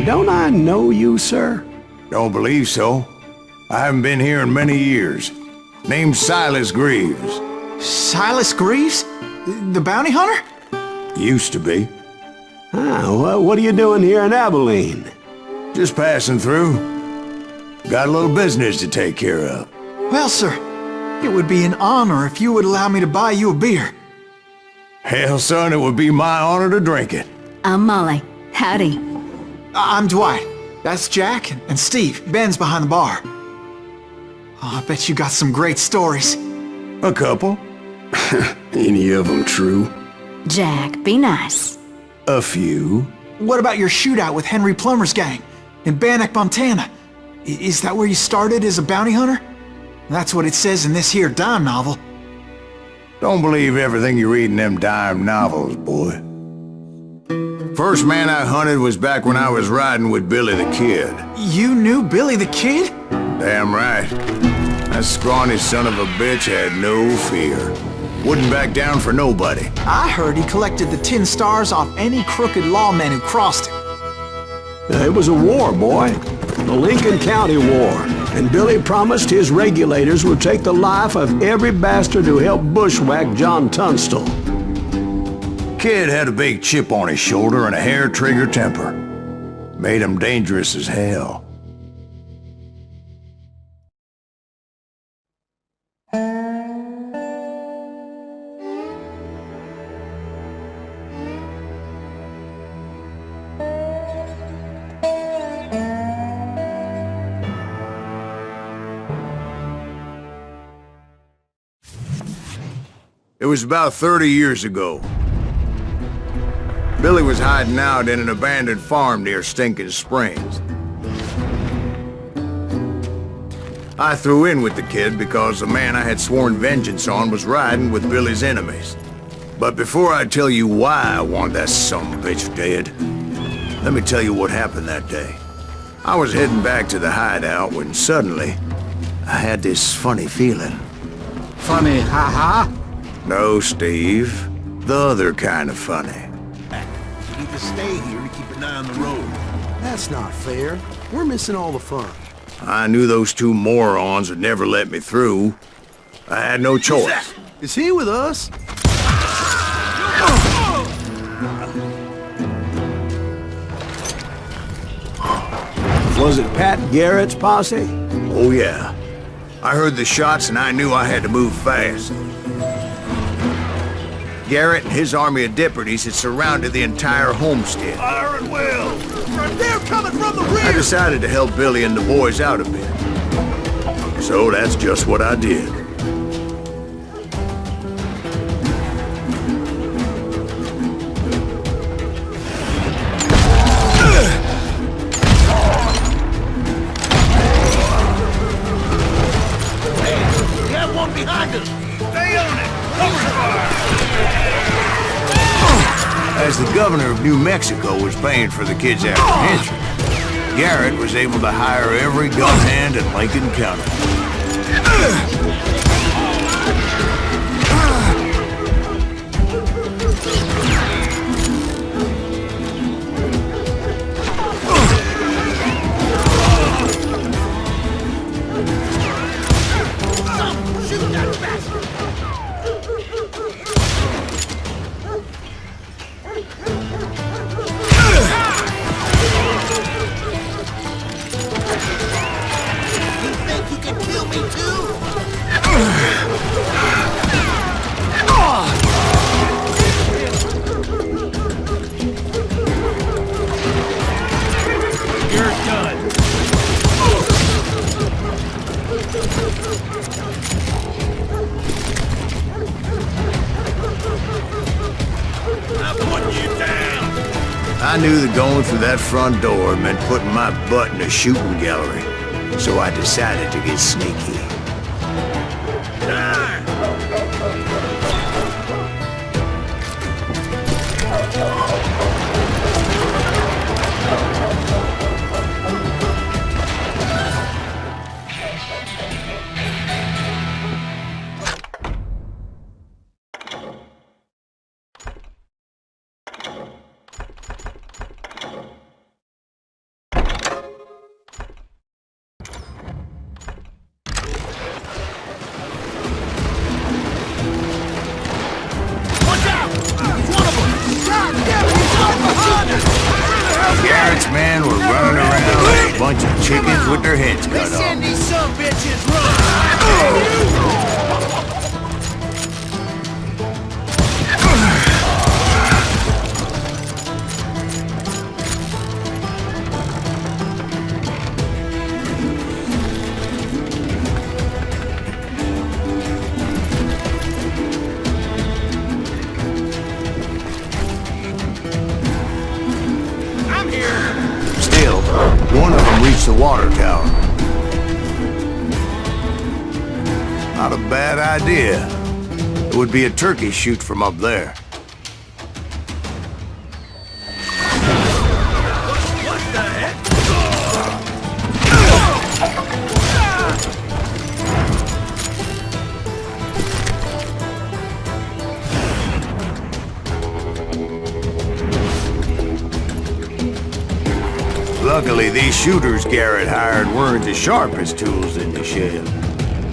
don't I know you, sir? Don't believe so. I haven't been here in many years. Name's Silas Greaves. Silas Greaves? The bounty hunter? Used to be. Well, what are you doing here in Abilene? Just passing through. Got a little business to take care of. Well, sir, it would be an honor if you would allow me to buy you a beer. Hell, son, it would be my honor to drink it. I'm Molly. Howdy. I'm Dwight. That's Jack and Steve. Ben's behind the bar. Oh, I bet you got some great stories. A couple. Any of them true? Jack, be nice. A few. What about your shootout with Henry Plummer's gang in Bannock, Montana? Is that where you started as a bounty hunter? That's what it says in this here dime novel. Don't believe everything you read in them dime novels, boy. First man I hunted was back when I was riding with Billy the Kid. You knew Billy the Kid? Damn right. That scrawny son of a bitch had no fear. Wouldn't back down for nobody. I heard he collected the 10 stars off any crooked lawmen who crossed him. It was a war, boy. The Lincoln County War. And Billy promised his regulators would take the life of every bastard who helped bushwhack John Tunstall. Kid had a big chip on his shoulder and a hair-trigger temper. Made him dangerous as hell. It was about 30 years ago. Billy was hiding out in an abandoned farm near Stinking Springs. I threw in with the kid because the man I had sworn vengeance on was riding with Billy's enemies. But before I tell you why I want that son of a bitch dead, let me tell you what happened that day. I was heading back to the hideout when suddenly I had this funny feeling. Funny, ha-ha? No, Steve. The other kind of funny. You need to stay here to keep an eye on the road. That's not fair. We're missing all the fun. I knew those two morons would never let me through. I had no choice. Is he with us? Was it Pat Garrett's posse? Oh, yeah. I heard the shots and I knew I had to move fast. Garrett and his army of deputies had surrounded the entire homestead. Fire and well! They're coming from the rear! I decided to help Billy and the boys out a bit. So that's just what I did. We have one behind us! Stay on it! Cover fire! As the governor of New Mexico was paying for the kid's apprehension, Garrett was able to hire every gun hand in Lincoln County. Shoot that bastard! You think you can kill me too? You're done. I'm putting you down. I knew that going through that front door meant putting my butt in a shooting gallery, so I decided to get sneaky. bunch of chickens with their heads cut Let's off. send these some bitches run! I'm here! Still, one of them reached the water tower. Not a bad idea. It would be a turkey shoot from up there. What the heck? Luckily, these shooters Garrett hired weren't as sharp as tools in the shed.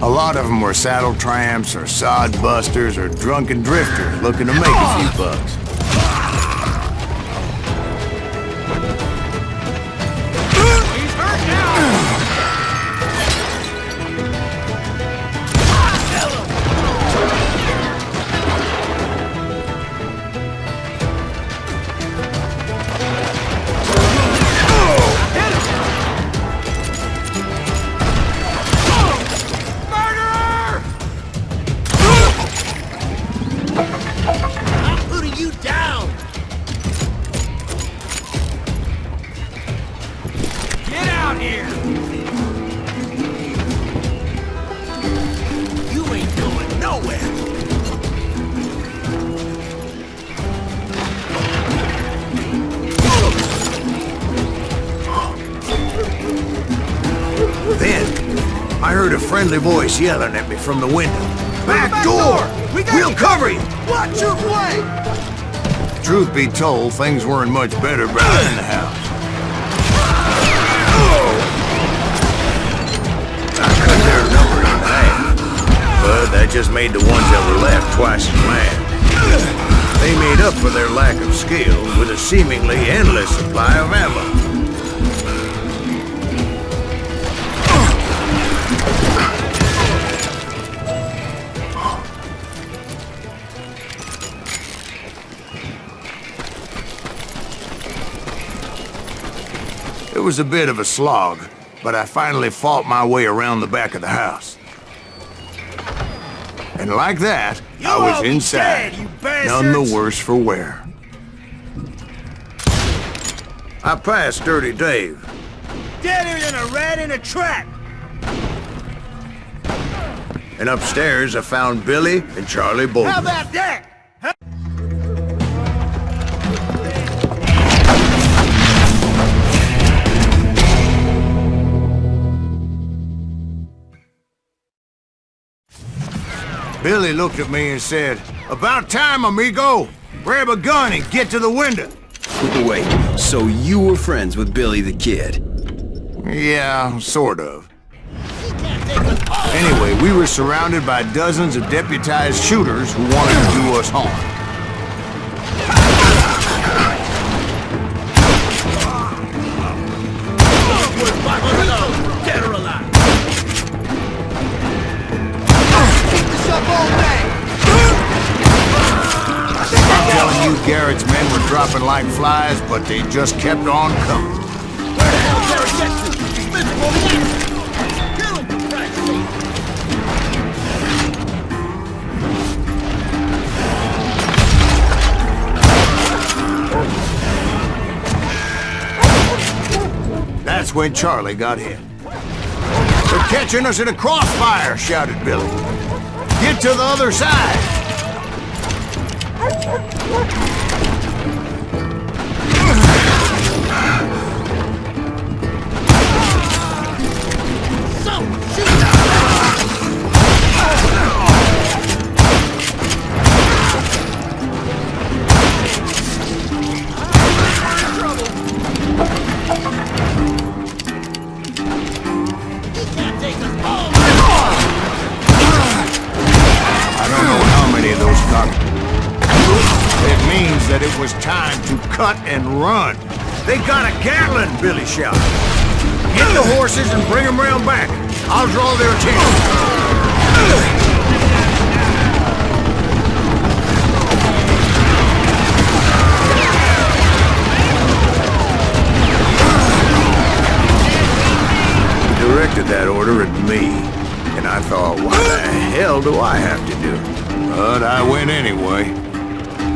A lot of them were saddle tramps or sod busters or drunken drifters looking to make a few bucks. He's hurt now! Murderer! I'm putting you down! Get out here! You ain't going nowhere! Then, I heard a friendly voice yelling at me from the window. Back door! We'll cover you! Watch your flank! Truth be told, things weren't much better back in the house. I cut their number in half, but that just made the ones that were left twice as mad. They made up for their lack of skill with a seemingly endless supply of ammo. It was a bit of a slog, but I finally fought my way around the back of the house. And like that, I all was be inside, dead, you none the bastards! worse for wear. I passed Dirty Dave. Deader than a rat in a trap! And upstairs I found Billy and Charlie How Bolton. about that? Billy looked at me and said, "About time, amigo! Grab a gun and get to the window." Wait, so you were friends with Billy the Kid? Yeah, sort of. He can't take us all! Anyway, we were surrounded by dozens of deputized shooters who wanted to do us harm. Dead or alive! Keep this up all day! I'm telling you, Garrett's men were dropping like flies, but they just kept on coming. Where the hell did Derek get to? He's missing over there! Kill him, for Christ's sake! That's when Charlie got hit. "They're catching us in a crossfire," shouted Billy. "Get to the other side!" Someone shoot him! He can't take us all! I don't know how many of those got. It means that it was time to cut and run. "They got a Gatling!" Billy shouted. Get the horses and bring them round back. I'll draw their attention. Directed that order at me, and I thought, what the hell do I have to do? But I went anyway.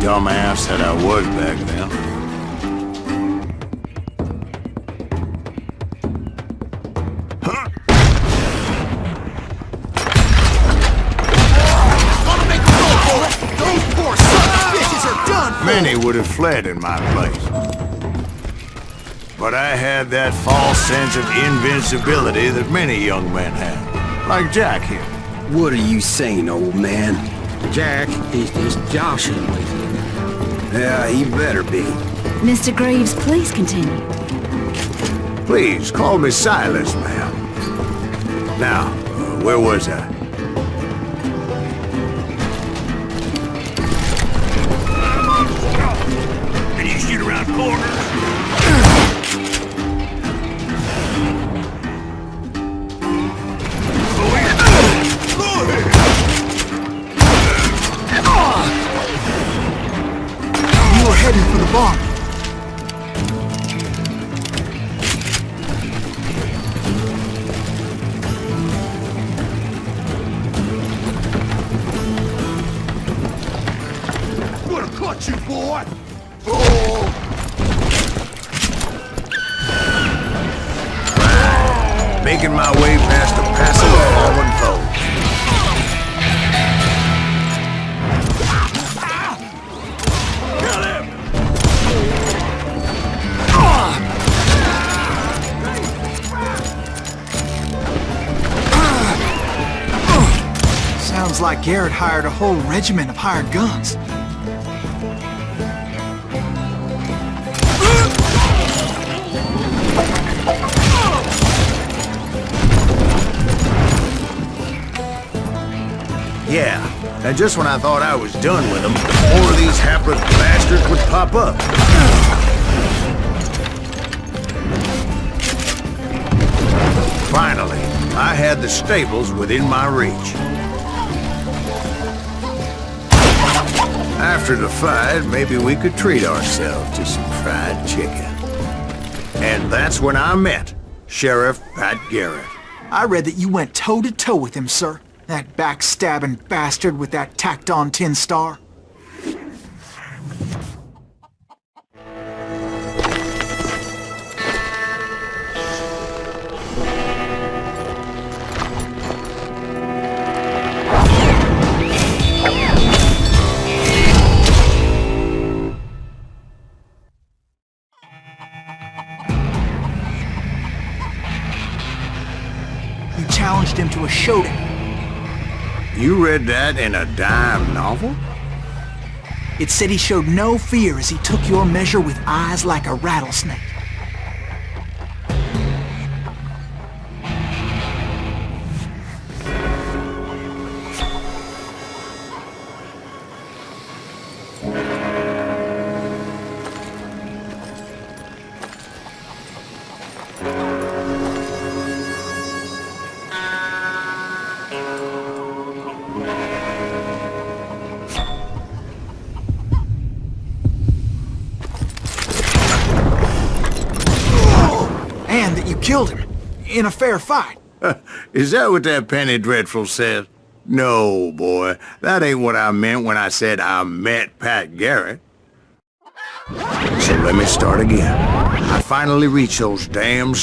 Dumbass that I was back then. Those poor son of bitches are done for! Many would have fled in my place. But I had that false sense of invincibility that many young men have. Like Jack here. What are you saying, old man? Jack, he's joshing with you. Yeah, he better be. Mr. Greaves, please continue. Please, call me Silas, ma'am. Now, where was I? Can you shoot around corners? You were heading for the barn. Gonna cut you, boy! Making my way past a passel of fallen foes. Sounds like Garrett hired a whole regiment of hired guns. Yeah, and just when I thought I was done with them, more of these hapless bastards would pop up. Finally, I had the stables within my reach. After the fight, maybe we could treat ourselves to some fried chicken. And that's when I met Sheriff Pat Garrett. I read that you went toe-to-toe with him, sir. That backstabbing bastard with that tacked-on tin star. You challenged him to a showdown. You read that in a dime novel? It said he showed no fear as he took your measure with eyes like a rattlesnake. And that you killed him in a fair fight. Is that what that penny dreadful said? No, boy. That ain't what I meant when I said I met Pat Garrett. So let me start again. I finally reached those damn